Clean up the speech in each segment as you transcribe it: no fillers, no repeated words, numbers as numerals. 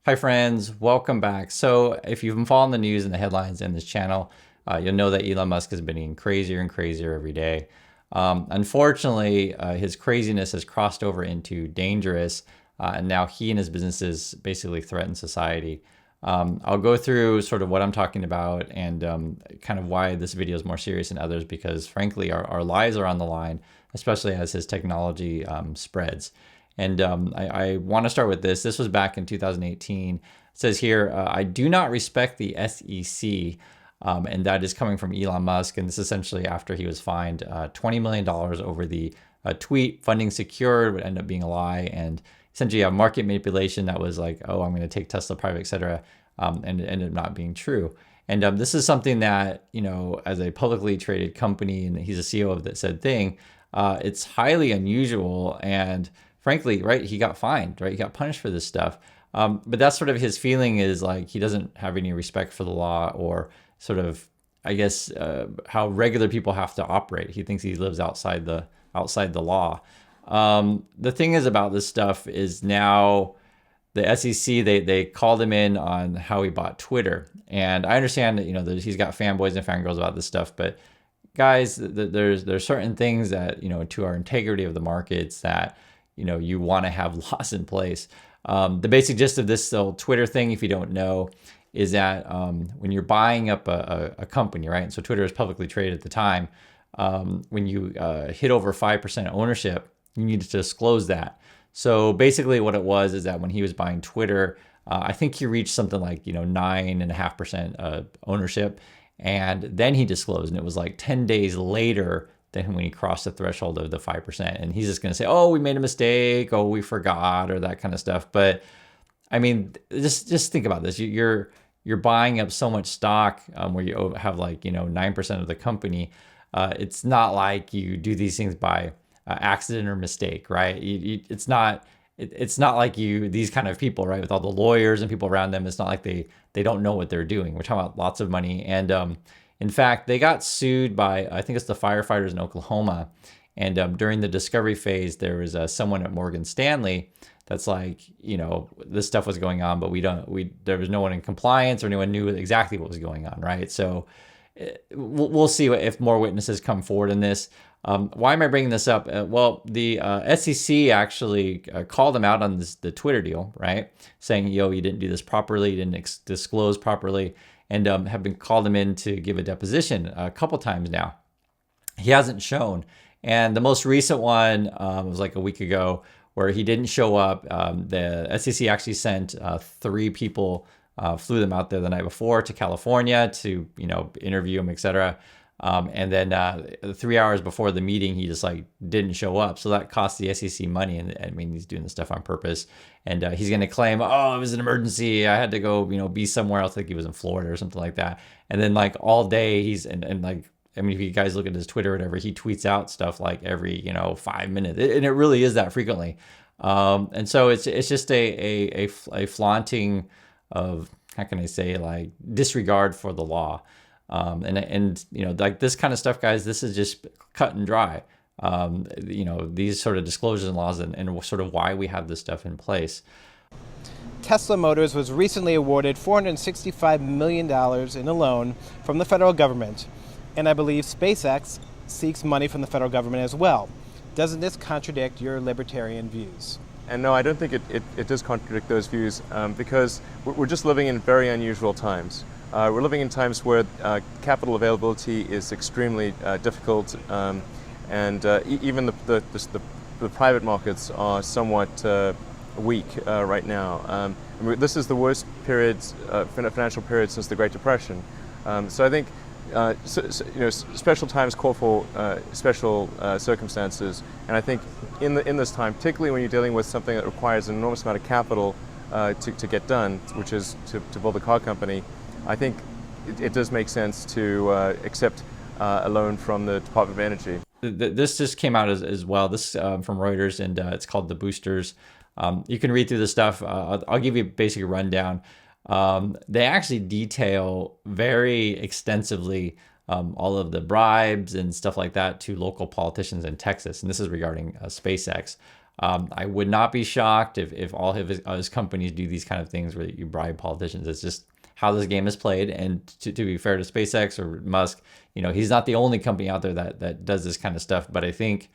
Hi friends, welcome back. So if you've been following the news and the headlines in this channel, you'll know that Elon Musk has been getting crazier and crazier every day. Unfortunately, his craziness has crossed over into dangerous, and now he and his businesses basically threaten society. I'll go through sort of what I'm talking about and kind of why this video is more serious than others because frankly, our lives are on the line, especially as his technology spreads. And I want to start with this. This was back in 2018. It says here, I do not respect the SEC. And that is coming from Elon Musk. And this is essentially after he was fined $20 million over the tweet, funding secured, would end up being a lie. And essentially a market manipulation that was like, oh, I'm going to take Tesla private, et cetera. And it ended up not being true. And this is something that, as a publicly traded company, and he's a CEO of that said thing, it's highly unusual. And frankly, right, he got fined, right? He got punished for this stuff. But that's sort of his feeling is like he doesn't have any respect for the law or sort of, I guess, how regular people have to operate. He thinks he lives outside the law. The thing is about this stuff is now the SEC, they called him in on how he bought Twitter. And I understand that, he's got fanboys and fangirls about this stuff, but guys, there's certain things that, to our integrity of the markets that, you want to have laws in place. The basic gist of this little Twitter thing, if you don't know, is that when you're buying up a company, right? And so Twitter is publicly traded at the time. When you hit over 5% ownership, you need to disclose that. So basically what it was is that when he was buying Twitter, I think he reached something like, 9.5% ownership. And then he disclosed, and it was like 10 days later than when he crossed the threshold of the 5%. And he's just going to say, oh, we made a mistake. Oh, we forgot, or that kind of stuff. But I mean, just think about this. You're buying up so much stock where you have like, 9% of the company. It's not like you do these things by accident or mistake, right? It's not like these kind of people, right? With all the lawyers and people around them, it's not like they don't know what they're doing. We're talking about lots of money. And in fact, they got sued by, I think it's the firefighters in Oklahoma. And during the discovery phase, there was someone at Morgan Stanley that's like, this stuff was going on, but there was no one in compliance or anyone knew exactly what was going on, right? So we'll see if more witnesses come forward in this. Why am I bringing this up? Well, the SEC actually called him out on the Twitter deal, right? Saying, you didn't do this properly, you didn't disclose properly, and have been called him in to give a deposition a couple times now. He hasn't shown. And the most recent one was like a week ago where he didn't show up. The SEC actually sent 3 people, flew them out there the night before to California to, interview him, etc. And then 3 hours before the meeting, he just like didn't show up. So that cost the SEC money. And I mean, he's doing this stuff on purpose. And he's going to claim, oh, it was an emergency. I had to go, be somewhere else. Like he was in Florida or something like that. And then like all day he's, and like, I mean, if you guys look at his Twitter or whatever, he tweets out stuff like every, 5 minutes. And it really is that frequently. And so it's just a flaunting of, how can I say, like disregard for the law. And like this kind of stuff, guys, this is just cut and dry. These sort of disclosures and laws and sort of why we have this stuff in place. Tesla Motors was recently awarded $465 million in a loan from the federal government, and I believe SpaceX seeks money from the federal government as well. Doesn't this contradict your libertarian views? And no, I don't think it does contradict those views because we're just living in very unusual times. We're living in times where capital availability is extremely difficult, and even the private markets are somewhat weak right now. This is the worst financial period since the Great Depression. So I think special times call for special circumstances, and I think in this time, particularly when you're dealing with something that requires an enormous amount of capital to get done, which is to build a car company, I think it does make sense to accept a loan from the Department of Energy. This just came out as well. This from Reuters, and it's called The Boosters. You can read through the stuff. I'll give you a basic rundown. They actually detail very extensively all of the bribes and stuff like that to local politicians in Texas. And this is regarding SpaceX. I would not be shocked if all of his companies do these kind of things where you bribe politicians. It's just how this game is played. And to be fair to SpaceX or Musk, he's not the only company out there that does this kind of stuff. But I think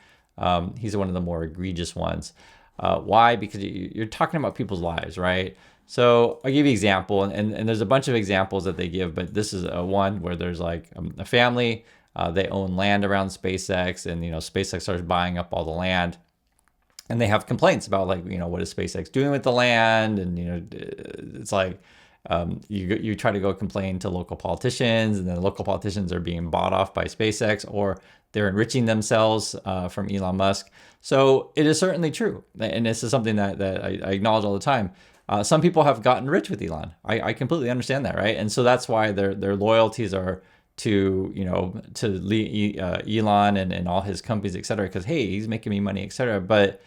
he's one of the more egregious ones. Why? Because you're talking about people's lives, right? So I'll give you an example, and there's a bunch of examples that they give, but this is one where there's like a family, they own land around SpaceX, and SpaceX starts buying up all the land, and they have complaints about like what is SpaceX doing with the land, and it's like you try to go complain to local politicians, and then local politicians are being bought off by SpaceX, or they're enriching themselves from Elon Musk. So it is certainly true, and this is something that I acknowledge all the time. Some people have gotten rich with Elon. I completely understand that, right? And so that's why their loyalties are to Elon and all his companies, et cetera, because hey, he's making me money, et cetera. But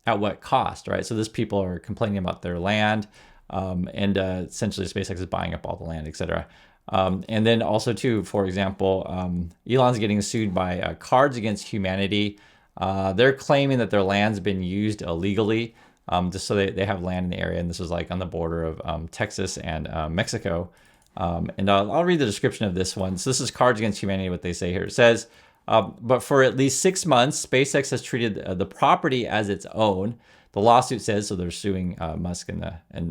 at what cost, right? So these people are complaining about their land, and essentially SpaceX is buying up all the land, et cetera. And then also too, for example, Elon's getting sued by Cards Against Humanity. They're claiming that their land's been used illegally. Just so they have land in the area, and this is like on the border of Texas and Mexico. And I'll read the description of this one. So this is Cards Against Humanity, what they say here. It says, but for at least 6 months, SpaceX has treated the property as its own. The lawsuit says, so they're suing Musk and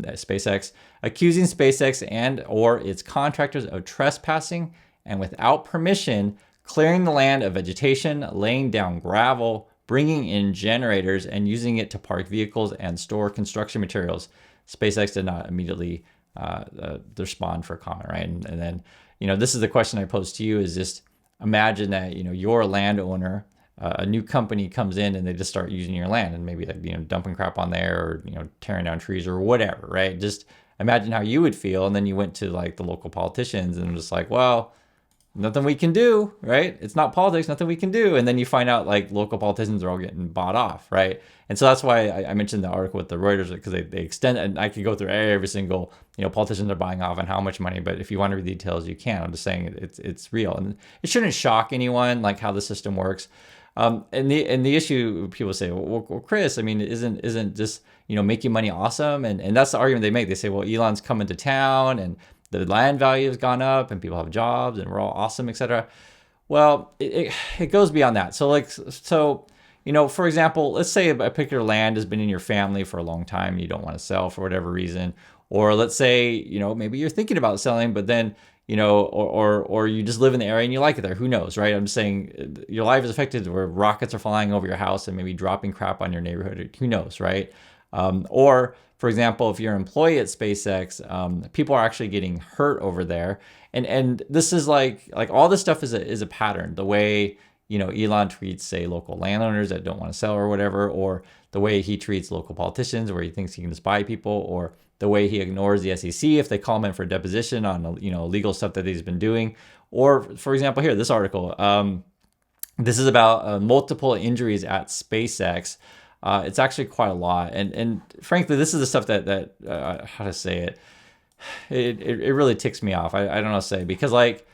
SpaceX, accusing SpaceX and or its contractors of trespassing and without permission, clearing the land of vegetation, laying down gravel, bringing in generators, and using it to park vehicles and store construction materials. SpaceX did not immediately respond for comment, right? And then, this is the question I pose to you: is just imagine that you're a landowner, a new company comes in and they just start using your land and maybe like dumping crap on there, or tearing down trees or whatever, right? Just imagine how you would feel, and then you went to like the local politicians and just like, well, nothing we can do, right? It's not politics, nothing we can do. And then you find out like local politicians are all getting bought off, right? And so that's why I mentioned the article with the Reuters, because they extend, and I could go through every single, politicians are buying off and how much money, but if you want to read the details, you can. I'm just saying it's real. And it shouldn't shock anyone like how the system works. And the issue, people say, well, Chris, I mean, isn't just, making money awesome? And that's the argument they make. They say, well, Elon's coming to town and the land value has gone up and people have jobs and we're all awesome, etc. Well, it goes beyond that. So for example, let's say a particular land has been in your family for a long time and you don't want to sell for whatever reason. Or let's say, maybe you're thinking about selling, but then, or you just live in the area and you like it there. Who knows, right? I'm just saying your life is affected where rockets are flying over your house and maybe dropping crap on your neighborhood. Who knows, right? Or for example, if you're an employee at SpaceX, people are actually getting hurt over there. And this is like all this stuff is a pattern. The way, Elon treats, say, local landowners that don't want to sell or whatever, or the way he treats local politicians where he thinks he can just buy people, or the way he ignores the SEC if they call him in for a deposition on, legal stuff that he's been doing. Or for example, here, this article, this is about multiple injuries at SpaceX. It's actually quite a lot, and frankly, this is the stuff that how to say it, it really ticks me off. I don't know how to say, because like,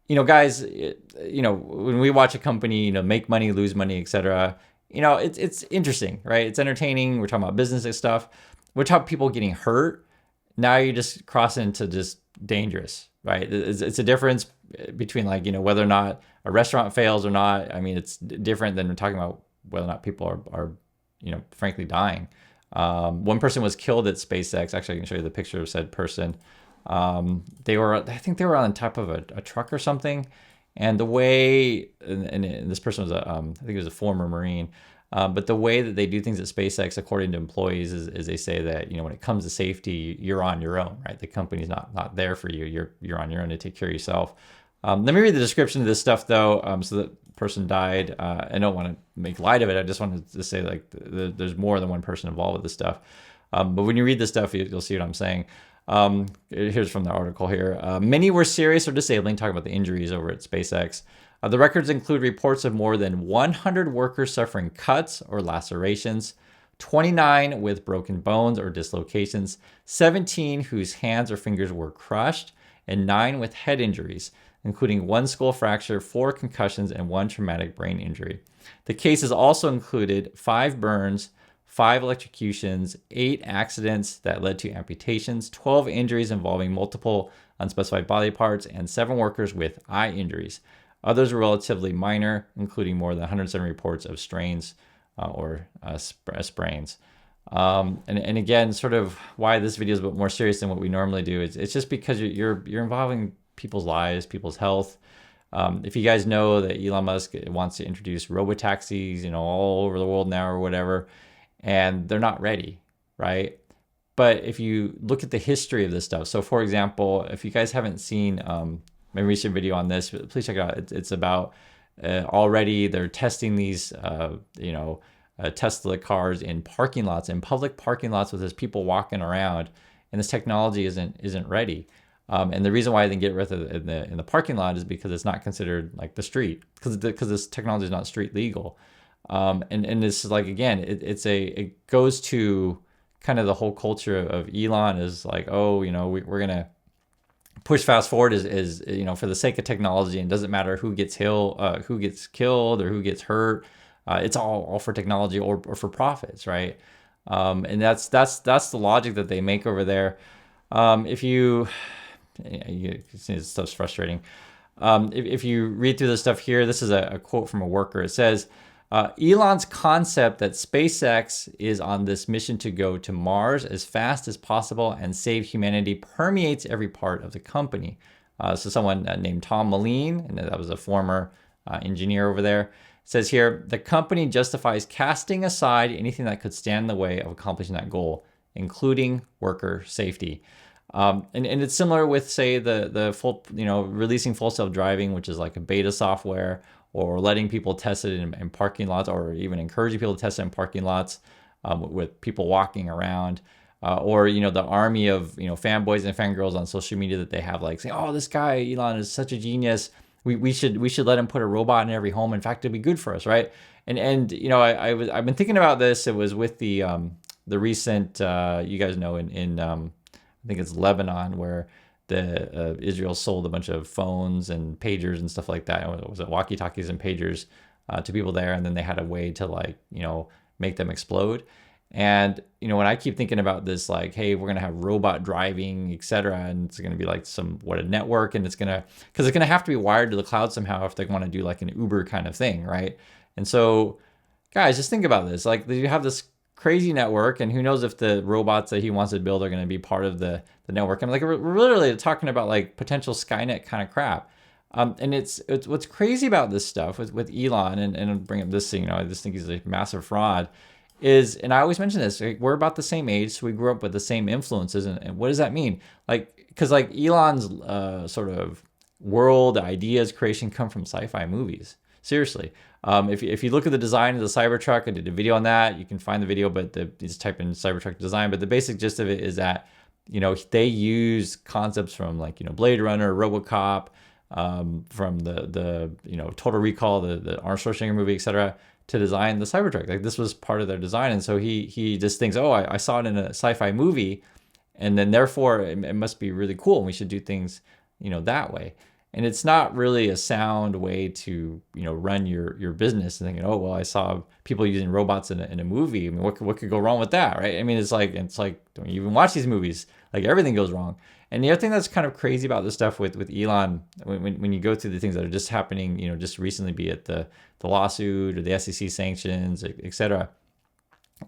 guys, when we watch a company, make money, lose money, etc., it's interesting, right? It's entertaining. We're talking about business and stuff. We're talking about people getting hurt. Now you just cross into just dangerous, right? It's a difference between like, whether or not a restaurant fails or not. I mean, it's different than we're talking about whether or not people are frankly dying. One person was killed at SpaceX. Actually, I can show you the picture of said person. I think they were on top of a truck or something. And the way, and this person was I think he was a former Marine. But the way that they do things at SpaceX, according to employees, is they say that, when it comes to safety, you're on your own, right? The company's not there for you. You're on your own to take care of yourself. Let me read the description of this stuff, though. So that person died. I don't want to make light of it. I just wanted to say like there's more than one person involved with this stuff. But when you read this stuff, you'll see what I'm saying. Here's from the article here. Many were serious or disabling, talking about the injuries over at SpaceX. The records include reports of more than 100 workers suffering cuts or lacerations, 29 with broken bones or dislocations, 17 whose hands or fingers were crushed, and 9 with head injuries, including 1 skull fracture, 4 concussions, and 1 traumatic brain injury. The cases also included 5 burns, 5 electrocutions, 8 accidents that led to amputations, 12 injuries involving multiple unspecified body parts, and 7 workers with eye injuries. Others were relatively minor, including more than 107 reports of strains or sprains. And again, sort of why this video is a bit more serious than what we normally do is it's just because you're involving people's lives, people's health. If you guys know that Elon Musk wants to introduce robotaxis, all over the world now or whatever, and they're not ready, right? But if you look at the history of this stuff, so for example, if you guys haven't seen my recent video on this, please check it out. It's about already they're testing these, Tesla cars in parking lots, in public parking lots with these people walking around, and this technology isn't ready. And the reason why they get rid of it in the parking lot is because it's not considered like the street, because this technology is not street legal. And it's like, again, it goes to kind of the whole culture of Elon is like, we're gonna push fast forward is for the sake of technology, and it doesn't matter who gets killed or who gets hurt. It's all for technology or for profits, right? And that's the logic that they make over there. This stuff's frustrating. If you read through the stuff here, this is a quote from a worker. It says, Elon's concept that SpaceX is on this mission to go to Mars as fast as possible and save humanity permeates every part of the company. So someone named Tom Moline, and that was a former engineer over there, says here, the company justifies casting aside anything that could stand in the way of accomplishing that goal, including worker safety. And it's similar with, say, the full, releasing full self-driving, which is like a beta software, or letting people test it in parking lots, or even encouraging people to test it in parking lots with people walking around, or the army of fanboys and fangirls on social media that they have, like saying, oh, this guy Elon is such a genius. We should let him put a robot in every home. In fact, it'd be good for us, right? And I've been thinking about this. It was with the recent you guys know in I think it's Lebanon, where the Israel sold a bunch of phones and pagers and stuff like that. Was it walkie-talkies and pagers to people there, and then they had a way to make them explode. And when I keep thinking about this, like, hey, we're gonna have robot driving, etc., and it's gonna be like a network, and because it's gonna have to be wired to the cloud somehow if they want to do like an Uber kind of thing, right? And so, guys, just think about this. Like, you have this crazy network, and who knows if the robots that he wants to build are going to be part of the network. I'm like, we're literally talking about like potential Skynet kind of crap. And it's what's crazy about this stuff with Elon, and I'll bring up this thing, I just think he's a massive fraud, and I always mention this, like, we're about the same age, so we grew up with the same influences, and what does that mean? Like, because like Elon's sort of world ideas creation come from sci-fi movies. Seriously. If you look at the design of the Cybertruck, I did a video on that. You can find the video, but just type in Cybertruck design. But the basic gist of it is that, they use concepts from like, Blade Runner, RoboCop, from the Total Recall, the Arnold Schwarzenegger movie, etc., to design the Cybertruck. Like, this was part of their design. And so he just thinks, oh, I saw it in a sci-fi movie, and then therefore it must be really cool, and we should do things, that way. And it's not really a sound way to, run your business and thinking, oh, well, I saw people using robots in a movie. I mean, what could go wrong with that, right? I mean, it's like, don't you even watch these movies? Like, everything goes wrong. And the other thing that's kind of crazy about this stuff with Elon, when you go through the things that are just happening, just recently, be it the lawsuit or the SEC sanctions, et cetera,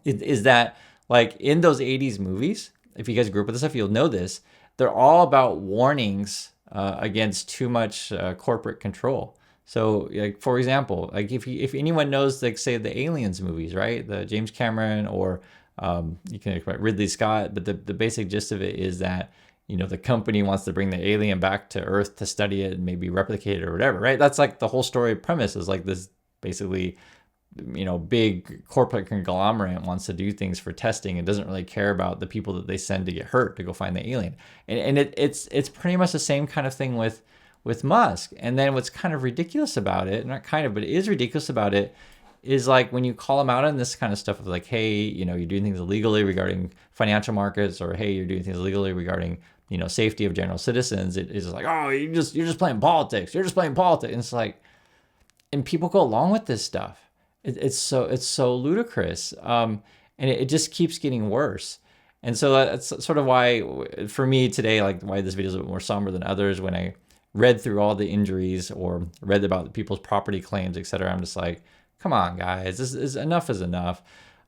is that, like, in those 80s movies, if you guys grew up with this stuff, you'll know this, they're all about warnings against too much corporate control. So, like, for example, like if anyone knows, like, say, the Aliens movies, right, the James Cameron, or you can expect Ridley Scott, but the basic gist of it is that the company wants to bring the alien back to Earth to study it and maybe replicate it or whatever, right? That's like the whole story premise, is like this basically big corporate conglomerate wants to do things for testing and doesn't really care about the people that they send to get hurt to go find the alien. And it's pretty much the same kind of thing with Musk. And then what's kind of ridiculous about it, not kind of, but it is ridiculous about it, is like when you call him out on this kind of stuff of like, hey, you're doing things illegally regarding financial markets, or hey, you're doing things illegally regarding safety of general citizens. It is like, oh, you're just playing politics. You're just playing politics. And it's like, and people go along with this stuff. It's so ludicrous. and it just keeps getting worse. And so that's sort of why, for me today, like why this video is a bit more somber than others. When I read through all the injuries or read about people's property claims, etc., I'm just like, come on, guys, this is enough is enough.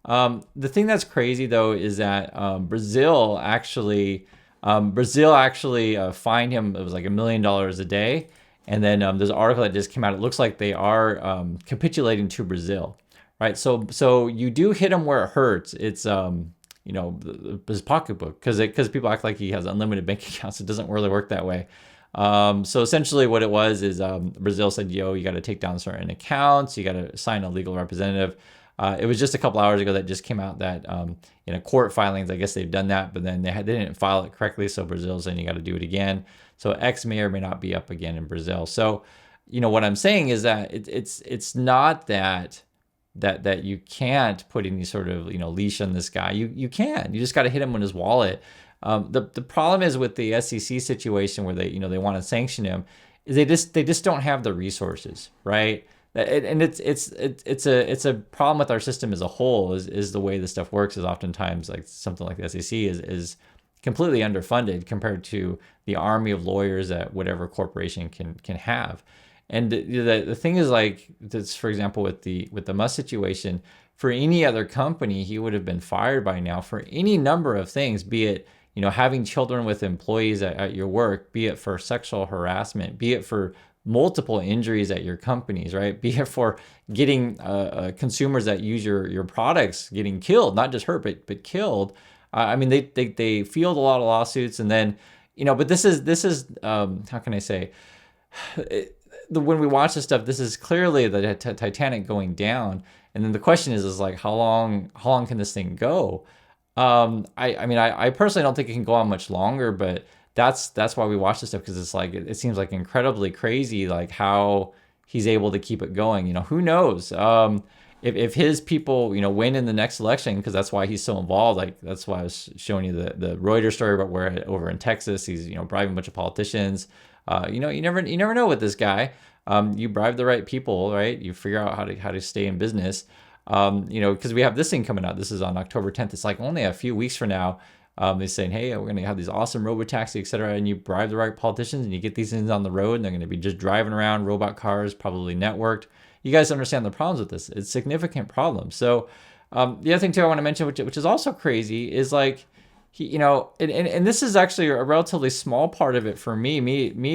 The thing that's crazy though is that Brazil actually fined him. It was like $1 million a day. And then there's an article that just came out. It looks like they are capitulating to Brazil, right? So you do hit him where it hurts. It's his pocketbook, because people act like he has unlimited bank accounts. It doesn't really work that way. So essentially what it was is Brazil said, yo, you got to take down certain accounts. You got to sign a legal representative. It was just a couple hours ago that just came out that court filings, I guess they've done that, but then they didn't file it correctly. So Brazil's saying you got to do it again. So X may or may not be up again in Brazil. So, what I'm saying is that it's not that you can't put any sort of leash on this guy. You can. You just got to hit him in his wallet. The problem is with the SEC situation where they want to sanction him is they just don't have the resources, right? And it's a problem with our system as a whole. Is the way this stuff works is oftentimes like something like the SEC is completely underfunded compared to the army of lawyers that whatever corporation can have. And the thing is, like this, for example, with the Musk situation, for any other company, he would have been fired by now for any number of things, be it having children with employees at your work, be it for sexual harassment, be it for multiple injuries at your companies, right? Be it for getting consumers that use your products getting killed, not just hurt, but killed. I mean, they field a lot of lawsuits, and then, but this is how can I say, when we watch this stuff, this is clearly the Titanic going down, and then the question is like, how long can this thing go? I personally don't think it can go on much longer, but that's why we watch this stuff, because it's like it seems like incredibly crazy, like how he's able to keep it going. Who knows? If his people, win in the next election, because that's why he's so involved. Like that's why I was showing you the Reuters story about where over in Texas he's bribing a bunch of politicians. You never know with this guy. You bribe the right people, right? You figure out how to stay in business. Because we have this thing coming out. This is on October 10th. It's like only a few weeks from now. They're saying, hey, we're going to have these awesome robotaxi, et cetera. And you bribe the right politicians and you get these things on the road, and they're going to be just driving around, robot cars, probably networked. You guys understand the problems with this. It's significant problems. So the other thing too I want to mention, which is also crazy, is like, and this is actually a relatively small part of it for me.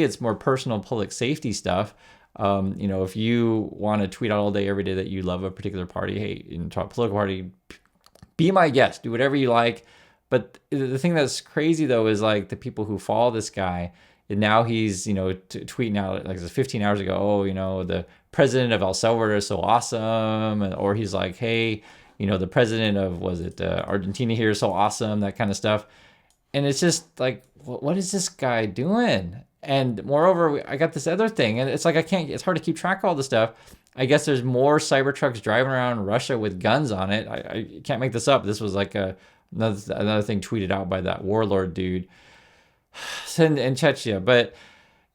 It's more personal public safety stuff. If you want to tweet out all day, every day that you love a particular party, hey, in a political party, be my guest, do whatever you like. But the thing that's crazy though is like the people who follow this guy, and now he's tweeting out like 15 hours ago, oh, the president of El Salvador is so awesome, or he's like, hey, the president of Argentina here is so awesome, that kind of stuff. And it's just like, what is this guy doing? And moreover, I got this other thing, and it's like it's hard to keep track of all this stuff. I guess there's more Cybertrucks driving around Russia with guns on it. I can't make this up. This was like another thing tweeted out by that warlord dude in Chechnya. But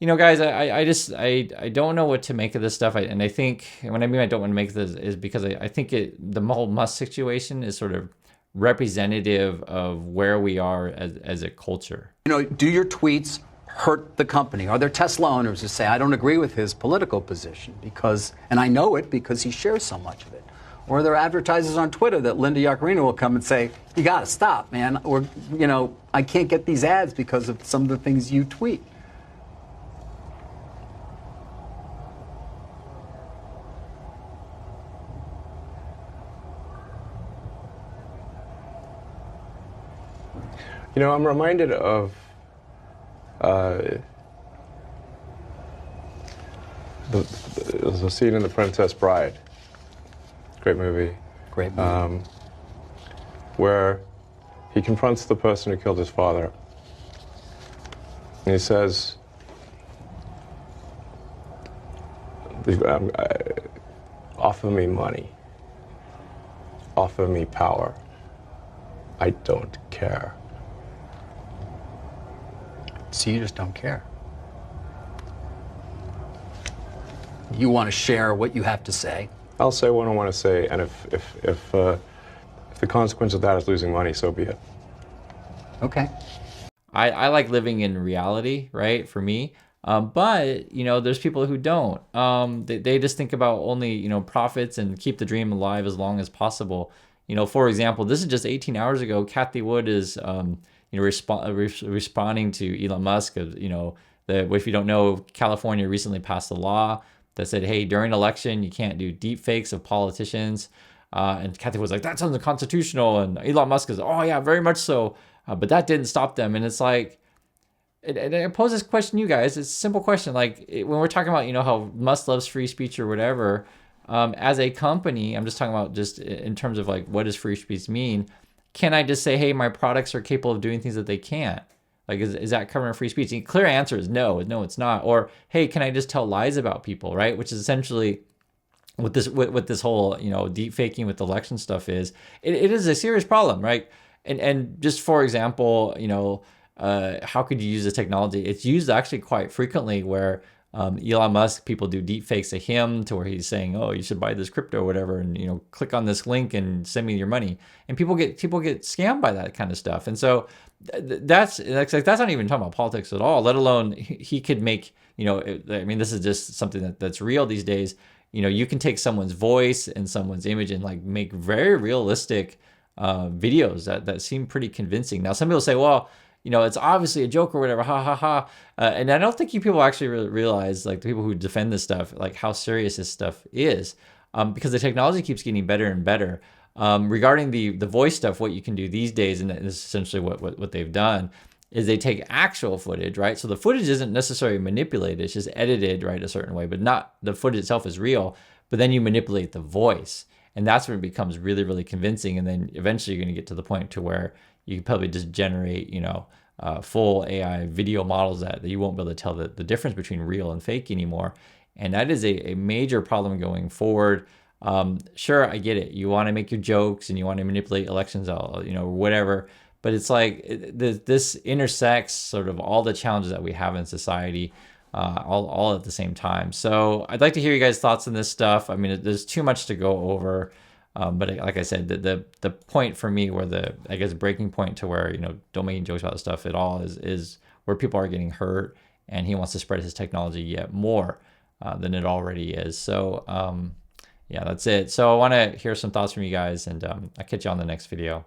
guys, I don't know what to make of this stuff. And I think, when I mean I don't want to make this, is because I think the whole Musk situation is sort of representative of where we are as a culture. Do your tweets hurt the company? Are there Tesla owners who say, I don't agree with his political position and I know it because he shares so much of it? Or are there advertisers on Twitter that Linda Yaccarino will come and say, you got to stop, man, or, I can't get these ads because of some of the things you tweet? I'm reminded of the scene in The Princess Bride. Great movie. Great movie. Where he confronts the person who killed his father. And he says, offer me money. Offer me power. I don't care. So you just don't care. You want to share what you have to say. I'll say what I want to say, and if If the consequence of that is losing money, so be it. Okay. I like living in reality, right? For me. But you know, there's people who don't. They just think about only, you know, profits and keep the dream alive as long as possible. You know, for example, this is just 18 hours ago. Kathy Wood is, you know, responding to Elon Musk. You know, if you don't know, California recently passed a law that said, hey, during an election, you can't do deep fakes of politicians. And Kathy was like, that's unconstitutional. And Elon Musk is, oh yeah, very much so. But that didn't stop them. And it's like, and I pose this question to you guys. It's a simple question. Like when we're talking about, you know, how Musk loves free speech or whatever, as a company, I'm just talking about just in terms of like, what does free speech mean? Can I just say, hey, my products are capable of doing things that they can't? Like, is that covering free speech? The clear answer is no. No, it's not. Or, hey, can I just tell lies about people, right? Which is essentially what this whole, you know, deep faking with election stuff is. It is a serious problem, right? And just for example, you know, how could you use this technology? It's used actually quite frequently where Elon Musk, people do deep fakes of him to where he's saying, oh, you should buy this crypto or whatever, and, you know, click on this link and send me your money. And people get scammed by that kind of stuff. And so that's not even talking about politics at all, let alone he could make, you know, I mean, this is just something that's real these days. You know, you can take someone's voice and someone's image and like make very realistic videos that seem pretty convincing. Now, some people say, well, you know, it's obviously a joke or whatever, ha ha ha. And I don't think you people actually really realize, like the people who defend this stuff, like how serious this stuff is, because the technology keeps getting better and better. Regarding the voice stuff, what you can do these days, and this is essentially what they've done, is they take actual footage, right? So the footage isn't necessarily manipulated, it's just edited, right, a certain way, but not the footage itself is real, but then you manipulate the voice. And that's when it becomes really, really convincing. And then eventually you're going to get to the point to where you can probably just generate, you know, full AI video models that you won't be able to tell the difference between real and fake anymore. And that is a major problem going forward. Sure, I get it. You want to make your jokes and you want to manipulate elections, you know, whatever. But it's like this intersects sort of all the challenges that we have in society, all at the same time. So I'd like to hear you guys' thoughts on this stuff. I mean, there's too much to go over. But like I said, the point for me where I guess breaking point to where, you know, don't make any jokes about this stuff at all is where people are getting hurt, and he wants to spread his technology yet more than it already is. So yeah, that's it. So I want to hear some thoughts from you guys, and I'll catch you on the next video.